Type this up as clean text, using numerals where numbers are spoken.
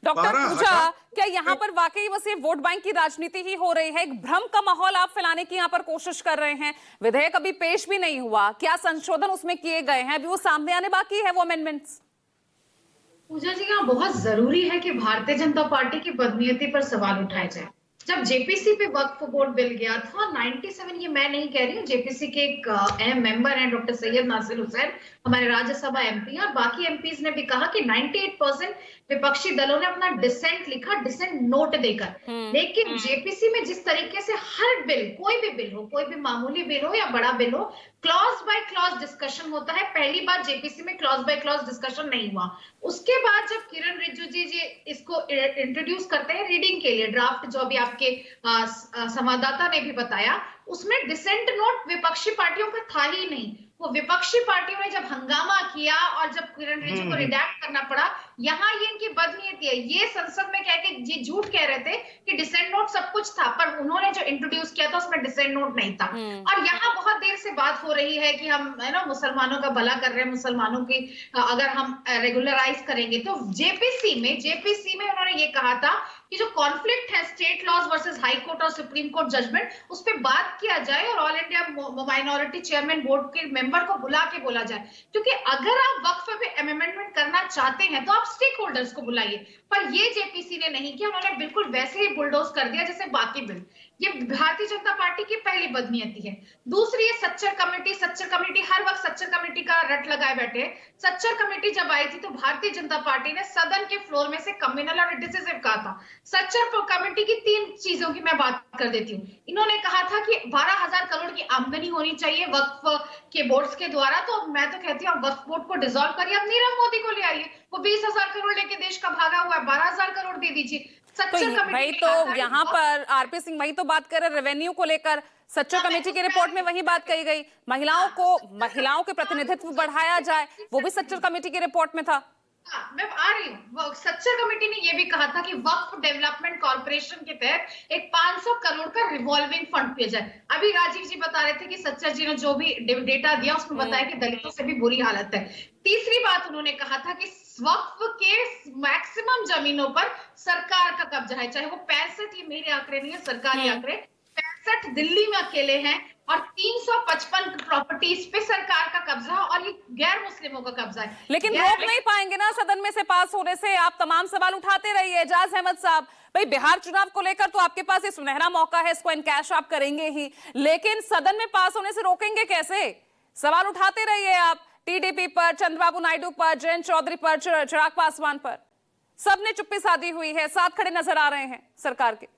Doctor पूजा, क्या यहाँ पर वाकई बस ये वोट बैंक की राजनीति ही हो रही है? एक भ्रम का माहौल आप फैलाने की यहाँ पर कोशिश कर रहे हैं। विधेयक अभी पेश भी नहीं हुआ, क्या संशोधन उसमें किए गए हैं, अभी वो सामने आने बाकी है वो अमेंडमेंट्स? पूजा जी, यहाँ बहुत जरूरी है कि भारतीय जनता पार्टी की बदनीयती पर सवाल उठाए जाए। जब जेपीसी पे वक्फ बोर्ड बिल गया था 97, ये मैं नहीं कह रही हूँ, जेपीसी के एक अहम मेंबर हैं डॉक्टर सैयद नासिर हुसैन, हमारे राज्यसभा एमपी, और बाकी एमपीज ने भी कहा कि 98% विपक्षी दलों ने अपना डिसेंट लिखा, डिसेंट नोट देकर। लेकिन जेपीसी में जिस तरीके से हर बिल, कोई भी बिल हो, कोई भी मामूली बिल हो या बड़ा बिल हो, क्लॉज बाय क्लॉज डिस्कशन होता है। पहली बार जेपीसी में क्लॉज बाय क्लॉज डिस्कशन नहीं हुआ। उसके बाद जब किरण रिजिजू जी इसको इंट्रोड्यूस करते हैं रीडिंग के लिए, ड्राफ्ट जो भी आपके संवाददाता ने भी बताया, उसमें डिसेंट नोट विपक्षी पार्टियों का था ही नहीं। वो विपक्षी पार्टियों ने जब हंगामा किया और जब किरण रिजिजू को रिडैक्ट करना पड़ा, यहाँ ये इनकी बदनीयती है। ये संसद में कह के ये झूठ कह रहे थे कि डिसेंट नोट सब कुछ था, पर उन्होंने जो इंट्रोड्यूस किया था उसमें डिसेंट नोट नहीं था। और यहाँ बहुत देर से बात हो रही है कि हम है ना मुसलमानों का भला कर रहे हैं, मुसलमानों की अगर हम रेगुलराइज करेंगे। तो जेपीसी में उन्होंने ये कहा था कि जो कॉन्फ्लिक्ट है state laws versus high court और सुप्रीम कोर्ट जजमेंट, उस पर बात किया जाए और all India minority chairman board के मेंबर को बुला के बोला जाए। क्योंकि अगर आप वक्फ पे अमेंडमेंट करना चाहते हैं तो आप स्टेक होल्डर्स को बुलाइए, पर ये जेपीसी ने नहीं किया। उन्होंने बिल्कुल वैसे ही बुलडोज कर दिया जैसे बाकी बिल। ये भारतीय जनता पार्टी की पहली बदनीयती है। दूसरी है सच्चर कमेटी हर वक्त सच्चर कमेटी का रट लगाए बैठे। सच्चर कमेटी जब आई थी तो भारतीय जनता पार्टी ने सदन के फ्लोर में से कम्युनल और डिसिसिव कहा था। सच्चर कमेटी की 3 चीजों की मैं बात कर देती हूँ। इन्होंने कहा था कि 12,000 करोड़ की आमदनी होनी चाहिए वक्फ के बोर्ड्स के द्वारा। तो मैं तो कहती हूँ वक्फ बोर्ड को डिसॉल्व करिए, अब नीरव मोदी को ले आइए, वो 20,000 करोड़ लेके देश का भागा हुआ है, 12,000 करोड़ दे दीजिए। तो वही तो यहाँ पर आरपी सिंह वही तो बात कर रहे, रेवेन्यू को लेकर सच्चर कमेटी की रिपोर्ट में वही बात कही गई, महिलाओं के प्रतिनिधित्व बढ़ाया जाए, वो भी सच्चर कमेटी की रिपोर्ट में था। मैं आ रही हूँ। सच्चर कमेटी ने यह भी कहा था कि वक्फ डेवलपमेंट कॉर्पोरेशन के तहत एक 500 करोड़ का रिवॉल्विंग फंड किया जाए। अभी राजीव जी बता रहे थे कि सच्चर जी ने जो भी डेटा दिया उसमें बताया कि दलितों से भी बुरी हालत है। तीसरी बात उन्होंने कहा था कि वक्फ के मैक्सिमम जमीनों पर सरकार का कब्जा है, चाहे वो 65, ये मेरे आंकड़े नहीं है, सरकारी आंकड़े, 65 दिल्ली में अकेले हैं और 355 प्रॉपर्टीज पे सरकार का कब्जा है और ये गैर मुस्लिमों का कब्जा है। लेकिन रोक नहीं पाएंगे ना सदन में से पास होने से? आप तमाम सवाल उठाते रहिए। एजाज अहमद साहब, भाई बिहार चुनाव को लेकर तो आपके पास ये सुनहरा मौका है, इसको इनकैश आप करेंगे ही, लेकिन सदन में पास होने से रोकेंगे कैसे? सवाल उठाते रहिए आप, टीडीपी पर, चंद्रबाबू नायडू पर, जयंत चौधरी पर, चिराग पासवान पर, सबने चुप्पी साधी हुई है, साथ खड़े नजर आ रहे हैं सरकार के।